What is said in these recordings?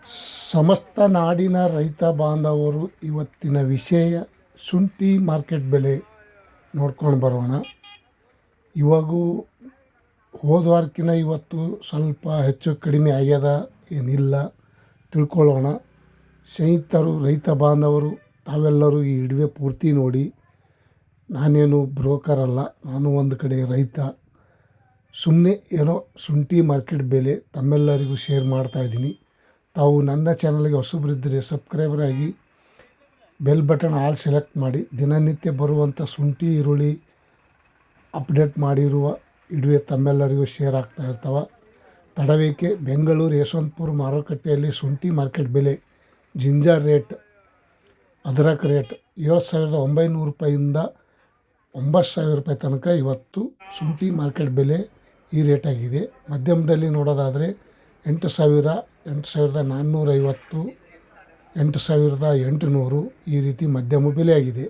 ಸಮಸ್ತ ನಾಡಿನ ರೈತ ಬಾಂಧವರು ಇವತ್ತಿನ ವಿಷಯ ಶುಂಠಿ ಮಾರ್ಕೆಟ್ ಬೆಲೆ ನೋಡ್ಕೊಂಡು ಬರೋಣ. ಇವಾಗೂ ಹೋದ ವಾರಕ್ಕಿಂತ ಇವತ್ತು ಸ್ವಲ್ಪ ಹೆಚ್ಚು ಕಡಿಮೆ ಆಗ್ಯದ ಏನಿಲ್ಲ ತಿಳ್ಕೊಳ್ಳೋಣ. ಸ್ನೇಹಿತರು, ರೈತ ಬಾಂಧವರು ತಾವೆಲ್ಲರೂ ಈ ವಿಡಿಯೋ ಪೂರ್ತಿ ನೋಡಿ. ನಾನೇನು ಬ್ರೋಕರ್ ಅಲ್ಲ, ನಾನು ಒಂದು ಕಡೆ ರೈತ. ಸುಮ್ಮನೆ ಏನೋ ಶುಂಠಿ ಮಾರ್ಕೆಟ್ ಬೆಲೆ ತಮ್ಮೆಲ್ಲರಿಗೂ ಶೇರ್ ಮಾಡ್ತಾಯಿದ್ದೀನಿ. ತಾವು ನನ್ನ ಚಾನಲ್ಗೆ ಹೊಸಬರಿದ್ದರೆ ಸಬ್ಸ್ಕ್ರೈಬರ್ ಆಗಿ ಬೆಲ್ ಬಟನ್ ಆಲ್ ಸೆಲೆಕ್ಟ್ ಮಾಡಿ. ದಿನನಿತ್ಯ ಬರುವಂಥ ಶುಂಠಿ ಈರುಳ್ಳಿ ಅಪ್ಡೇಟ್ ಮಾಡಿರುವ ವಿಡಿಯೋ ತಮ್ಮೆಲ್ಲರಿಗೂ ಶೇರ್ ಆಗ್ತಾ ಇರ್ತಾವೆ. ತಡವೇಕೆ ಬೆಂಗಳೂರು ಯಶವಂತಪುರ ಮಾರುಕಟ್ಟೆಯಲ್ಲಿ ಶುಂಠಿ ಮಾರ್ಕೆಟ್ ಬೆಲೆ ಜಿಂಜರ್ ರೇಟ್, ಅದ್ರಕ್ ರೇಟ್ 7,900 ರೂಪಾಯಿಂದ 9,000 ರೂಪಾಯಿ ತನಕ ಇವತ್ತು ಶುಂಠಿ ಮಾರ್ಕೆಟ್ ಬೆಲೆ ಈ ರೇಟ್ ಆಗಿದೆ. ಮಧ್ಯಮದಲ್ಲಿ ನೋಡೋದಾದರೆ 8,000, 8,450, 8,800 ಈ ರೀತಿ ಮಧ್ಯಮ ಬೆಲೆ ಆಗಿದೆ.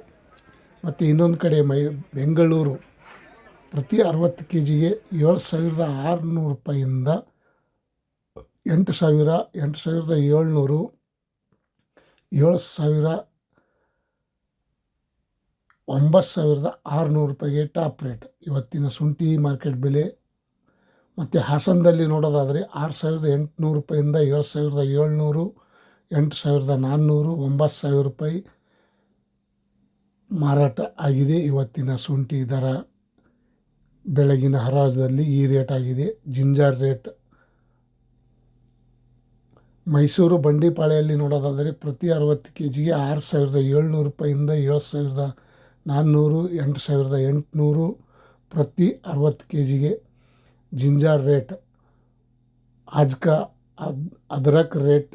ಮತ್ತು ಇನ್ನೊಂದು ಕಡೆ ಬೆಂಗಳೂರು ಪ್ರತಿ 60 kgಗೆ 7,600 ರೂಪಾಯಿಂದ 8,000, 8,700, 7,000, 9,600 ರೂಪಾಯಿಗೆ ಟಾಪ್ ರೇಟ್ ಇವತ್ತಿನ ಶುಂಠಿ ಮಾರ್ಕೆಟ್ ಬೆಲೆ. ಮತ್ತು ಹಾಸನದಲ್ಲಿ ನೋಡೋದಾದರೆ 6,800 ರೂಪಾಯಿಂದ 7,700, 8,400, 9,000 ರೂಪಾಯಿ ಮಾರಾಟ ಆಗಿದೆ. ಇವತ್ತಿನ ಶುಂಠಿ ದರ ಬೆಳಗಿನ ಹರಾಜಲ್ಲಿ ಈ ರೇಟ್ ಆಗಿದೆ. ಜಿಂಜರ್ ರೇಟ್ ಮೈಸೂರು ಬಂಡಿಪಾಳೆಯಲ್ಲಿ ನೋಡೋದಾದರೆ ಪ್ರತಿ 60 kgಗೆ 6,700 ರೂಪಾಯಿಂದ 7,400, 8,800 ಪ್ರತಿ 60 kgಗೆ जिंजर रेट. आज का अदरक रेट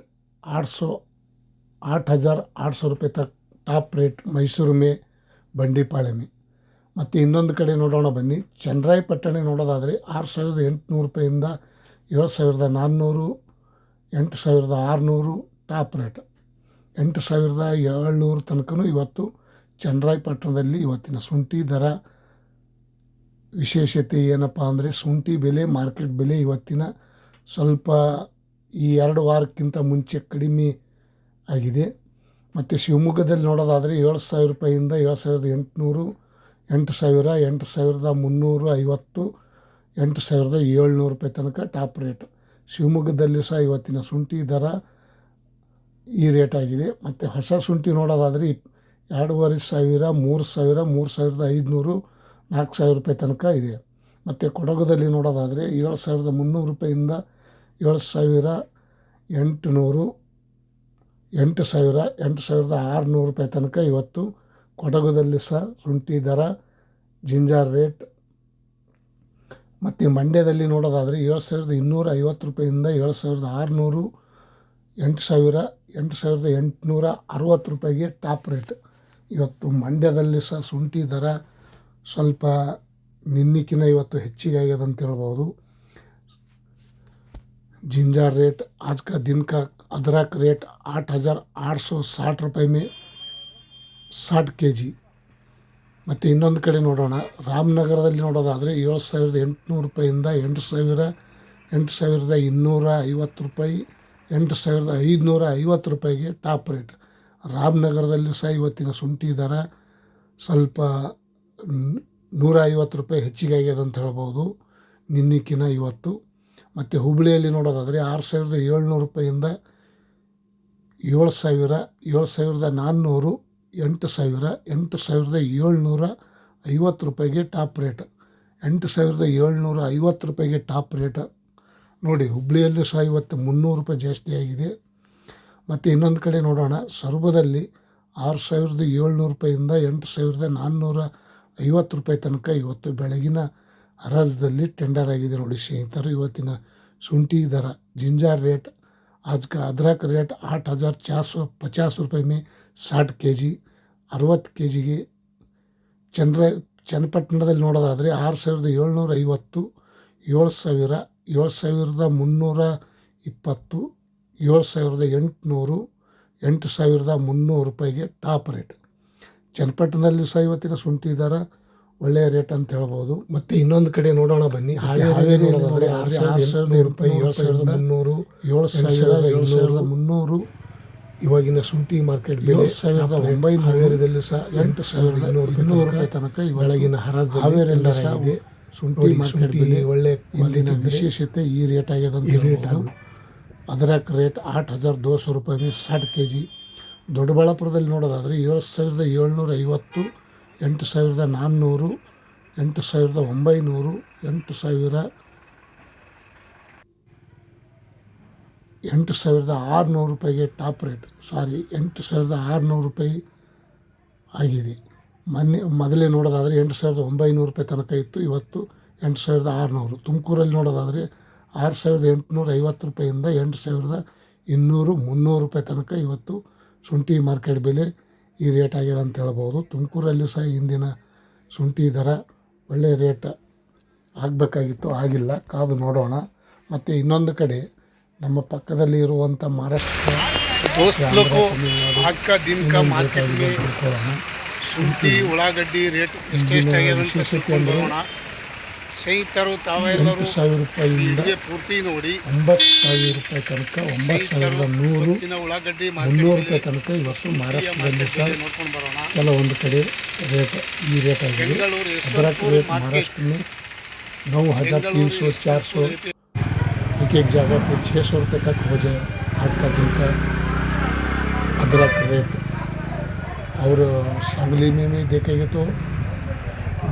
8,800 रुपये तक टॉप रेट मैसूರು में ಬಂಡಿಪಾಳೆ में. ಮತ್ತು ಇನ್ನೊಂದು ಕಡೆ ನೋಡೋಣ ಬನ್ನಿ. ಚನ್ನರಾಯಪಟ್ಟಣ ನೋಡೋದಾದರೆ 6,800 ರೂಪಾಯಿಂದ 7,400, 8,600 ಟಾಪ್ ರೇಟ್. 8,700 ತನಕ ಇವತ್ತು ಚನ್ನರಾಯಪಟ್ಟಣದಲ್ಲಿ ಇವತ್ತಿನ ಶುಂಠಿ ದರ ವಿಶೇಷತೆ ಏನಪ್ಪ ಅಂದರೆ ಶುಂಠಿ ಬೆಲೆ ಮಾರ್ಕೆಟ್ ಬೆಲೆ ಇವತ್ತಿನ ಸ್ವಲ್ಪ ಈ 2 ವಾರಕ್ಕಿಂತ ಮುಂಚೆ ಕಡಿಮೆ ಆಗಿದೆ. ಮತ್ತು ಶಿವಮೊಗ್ಗದಲ್ಲಿ ನೋಡೋದಾದರೆ 7,000 ರೂಪಾಯಿಂದ 7,800, 8,000, 8,350, 8,700 ರೂಪಾಯಿ ತನಕ ಟಾಪ್ ರೇಟ್. ಶಿವಮೊಗ್ಗದಲ್ಲಿ ಸಹ ಇವತ್ತಿನ ಶುಂಠಿ ದರ ಈ ರೇಟ್ ಆಗಿದೆ. ಮತ್ತು ಹೊಸ ಶುಂಠಿ ನೋಡೋದಾದರೆ 2,500, 3,000, 3,500, 4,000 ರೂಪಾಯಿ ತನಕ ಇದೆ. ಮತ್ತು ಕೊಡಗುದಲ್ಲಿ ನೋಡೋದಾದರೆ 7,300 ರೂಪಾಯಿಂದ 7,800, 8,000, 8,600 ರೂಪಾಯಿ ತನಕ ಇವತ್ತು ಕೊಡಗುದಲ್ಲಿ ಸಹ ಶುಂಠಿ ದರ ಜಿಂಜರ್ ರೇಟ್. ಮತ್ತು ಮಂಡ್ಯದಲ್ಲಿ ನೋಡೋದಾದರೆ 7,250 ರೂಪಾಯಿಂದ 7,600, 8,000, 8,860 ರೂಪಾಯಿಗೆ ಟಾಪ್ ರೇಟ್. ಇವತ್ತು ಮಂಡ್ಯದಲ್ಲಿ ಸಹ ಶುಂಠಿ ದರ ಸ್ವಲ್ಪ ನಿನ್ನೆಕಿನ ಇವತ್ತು ಹೆಚ್ಚಿಗೆ ಆಗ್ಯದ ಅಂತ ಹೇಳ್ಬೋದು. जिंजर रेट आज का दिन का अदरक रेट 8,860 ರೂಪಾಯಿ में 60 kg. ಮತ್ತು ಇನ್ನೊಂದು ಕಡೆ ನೋಡೋಣ. ರಾಮನಗರದಲ್ಲಿ ನೋಡೋದಾದರೆ 7,800 ರೂಪಾಯಿಂದ 8,000, 8,250 ರೂಪಾಯಿ, 8,550 ರೂಪಾಯಿಗೆ ಟಾಪ್ ರೇಟ್. ರಾಮನಗರದಲ್ಲಿ ಸಹ ಇವತ್ತಿನ ಶುಂಠಿ ದರ ಸ್ವಲ್ಪ 150 ರೂಪಾಯಿ ಹೆಚ್ಚಿಗೆ ಆಗ್ಯದ ಅಂತ ಹೇಳ್ಬೋದು ನಿನ್ನೆಕಿನ ಇವತ್ತು. ಮತ್ತು ಹುಬ್ಬಳ್ಳಿಯಲ್ಲಿ ನೋಡೋದಾದರೆ 6,700 ರೂಪಾಯಿಂದ 7,000, 7,400, 8,000, 8,750 ರೂಪಾಯಿಗೆ ಟಾಪ್ ರೇಟ್. 8,750 ರೂಪಾಯಿಗೆ ಟಾಪ್ ರೇಟ್ ನೋಡಿ. ಹುಬ್ಬಳ್ಳಿಯಲ್ಲಿ ಸಹ ಇವತ್ತು 300 ರೂಪಾಯಿ ಜಾಸ್ತಿ ಆಗಿದೆ. ಮತ್ತು ಇನ್ನೊಂದು ಕಡೆ ನೋಡೋಣ. ಸೊರಬದಲ್ಲಿ 6,700 ರೂಪಾಯಿಂದ 8,450 ರೂಪಾಯಿ ತನಕ ಇವತ್ತು ಬೆಳಗಿನ ಹರಾಜದಲ್ಲಿ ಟೆಂಡರ್ ಆಗಿದೆ ನೋಡಿ ಸ್ನೇಹಿತರು. ಇವತ್ತಿನ ಶುಂಠಿ ದರ जिंजर रेट आज का अदरक रेट 8,450 ರೂಪಾಯಿ में 60 kg. 60 kgಗೆ ಚನ್ನಪಟ್ಟಣದಲ್ಲಿ ನೋಡೋದಾದರೆ 6,750, 7,000, 7,320, 7,800, 8,300 ರೂಪಾಯಿಗೆ ಟಾಪ್ ರೇಟ್. ಚನ್ನಪಟ್ಟಣದಲ್ಲಿ ಸಹ ಇವತ್ತಿನ ಶುಂಠಿ ದರ ಒಳ್ಳೆಯ ರೇಟ್ ಅಂತ ಹೇಳ್ಬೋದು. ಮತ್ತು ಇನ್ನೊಂದು ಕಡೆ ನೋಡೋಣ ಬನ್ನಿ. ಹಾವೇರಿ ನೋಡೋದಾದರೆ 6,800 ರೂಪಾಯಿ, 7,300, 7,300 ಇವಾಗಿನ ಶುಂಠಿ ಮಾರ್ಕೆಟ್ ಬೆಲೆ 7,900. ಹಾವೇರಿಯಲ್ಲಿ ಸಹ 8,200 ರೂಪಾಯಿ ತನಕ ಇವಾಗಿನ ಹಾವೇರಿಯಲ್ಲಿ ಸಹ ಇದೆ. ಶುಂಠಿ ಮಾರ್ಕೆಟ್ ಬೆಲೆ ಒಳ್ಳೆ ಇಲ್ಲಿನ ವಿಶೇಷತೆ ಈ ರೇಟ್ ಆಗ್ಯದ ಅಂತ ಹೇಳ್ಬೋದು. ಅದ್ರಕ್ ರೇಟ್ 8,200 ರೂಪಾಯಿ में 60 kg. ದೊಡ್ಡಬಳ್ಳಾಪುರದಲ್ಲಿ ನೋಡೋದಾದರೆ 7,750, 8,400, 8,900, 8,600 ರೂಪಾಯಿಗೆ ಟಾಪ್ ರೇಟ್. 8,600 ರೂಪಾಯಿ ಆಗಿದೆ. ಮೊದಲೇ ನೋಡೋದಾದರೆ 8,900 ರೂಪಾಯಿ ತನಕ ಇತ್ತು, ಇವತ್ತು 8,600. ತುಮಕೂರಲ್ಲಿ ನೋಡೋದಾದರೆ 6,850 ರೂಪಾಯಿಂದ 8,200, 300 ರೂಪಾಯಿ ತನಕ ಇವತ್ತು ಶುಂಠಿ ಮಾರ್ಕೆಟ್ ಬೆಲೆ ಈ ರೇಟ್ ಆಗಿದೆ ಅಂತ ಹೇಳ್ಬೋದು. ತುಮಕೂರಲ್ಲೂ ಸಹ ಇಂದಿನ ಶುಂಠಿ ದರ ಒಳ್ಳೆಯ ರೇಟ್ ಆಗಬೇಕಾಗಿತ್ತು, ಆಗಿಲ್ಲ, ಕಾದು ನೋಡೋಣ. ಮತ್ತು ಇನ್ನೊಂದು ಕಡೆ ನಮ್ಮ ಪಕ್ಕದಲ್ಲಿ ಇರುವಂಥ ಮಹಾರಾಷ್ಟ್ರ, ಶುಂಠಿ ಉಳ್ಳಾಗಡ್ಡಿ ರೇಟ್ ವಿಶೇಷತೆ ಅಂದರೆ ರೈತರು 8,000 ರೂಪಾಯಿಯಿಂದ ಪೂರ್ತಿ ನೋಡಿ 9,000 ರೂಪಾಯಿ ತನಕ, 9,100, 300 ರೂಪಾಯಿ ತನಕ ಇವತ್ತು ಮಹಾರಾಷ್ಟ್ರದಲ್ಲಿ ಸಹ ಕೆಲವೊಂದು ಕಡೆ ರೇಟ್ ಈ ರೇಟ್ ಆಗಿದೆ. अदरक रेट महाराष्ट्र में 9,300, 400, एक जगह पे 600 रुपये तक हो जाए आज का दिन का अदरक रेट. और सांगली में भी देखेंगे तो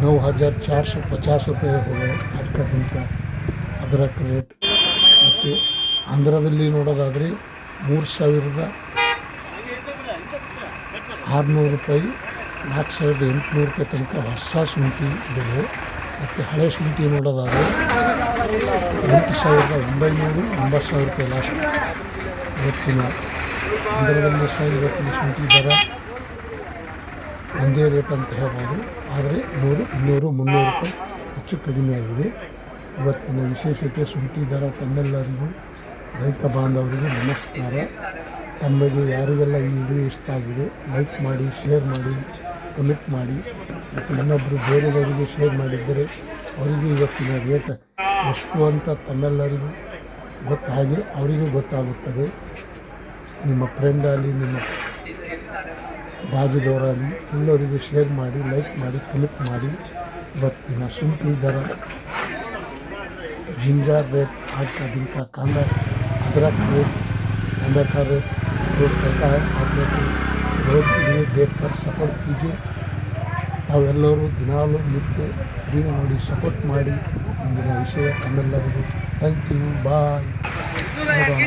9,450 रुपये हो गए आज का दिन का अदरक रेट. ಮತ್ತು ಆಂಧ್ರದಲ್ಲಿ ನೋಡೋದಾದರೆ 3,600 ರೂಪಾಯಿ, 4,800 ರೂಪಾಯಿ ತನಕ ಹೊಸ ಶುಂಠಿ ಬೆಲೆ. ಮತ್ತು ಹಳೆ ಶುಂಠಿ ನೋಡೋದಾದರೆ 8,900, 9,000 ರೂಪಾಯಿ ಲಾಸ್ಟ್. ಇವತ್ತಿನ ಆಂಧ್ರದಲ್ಲಿ ಸಹ ಇವತ್ತಿನ ಶುಂಠಿ ದರ ಒಂದೇ ರೇಟ್ ಅಂತ ಹೇಳ್ಬೋದು. ಆದರೆ 100, 200, 300 ರೂಪಾಯಿ ಹೆಚ್ಚು ಕಡಿಮೆ ಆಗಿದೆ. ಇವತ್ತಿನ ವಿಶೇಷತೆ ಶುಂಠಿ ದರ. ತಮ್ಮೆಲ್ಲರಿಗೂ ರೈತ ಬಾಂಧವರಿಗೆ ನಮಸ್ಕಾರ. ತಮಗೆ ಯಾರಿಗೆಲ್ಲ ಈ ವಿಡಿಯೋ ಇಷ್ಟ ಆಗಿದೆ ಲೈಕ್ ಮಾಡಿ, ಶೇರ್ ಮಾಡಿ, ಕಮೆಂಟ್ ಮಾಡಿ. ಮತ್ತು ಇನ್ನೊಬ್ಬರು ಬೇರೆದವರಿಗೆ ಶೇರ್ ಮಾಡಿದ್ದರೆ ಅವರಿಗೂ ಇವತ್ತಿನ ರೇಟ್ ಎಷ್ಟು ಅಂತ ತಮ್ಮೆಲ್ಲರಿಗೂ ಹಾಗೆ ಅವರಿಗೂ ಗೊತ್ತಾಗುತ್ತದೆ. ನಿಮ್ಮ ಫ್ರೆಂಡ್ ಆಗಲಿ, ನಿಮ್ಮ ಬಾಜುದವರಾಗಲಿ ಎಲ್ಲರಿಗೂ ಶೇರ್ ಮಾಡಿ, ಲೈಕ್ ಮಾಡಿ, ಕಮೆಂಟ್ ಮಾಡಿ. ಇವತ್ತಿನ ಶುಂಠಿ दर जिंजर रेट आज का दिन का कांदा अदरक रेट कांदा का रेट कहता है। आप लोग रोज विडियो देखकर सपोर्ट कीजिए। ತಾವೆಲ್ಲರೂ ದಿನಾಲೂ ನಿತ್ಯ ವಿಡಿಯೋ ನೋಡಿ ಸಪೋರ್ಟ್ ಮಾಡಿ. ಇಂದಿನ ವಿಷಯ ತಮ್ಮೆಲ್ಲರಿಗೂ ಥ್ಯಾಂಕ್ ಯು, ಬಾಯ್. ನೋಡೋಣ.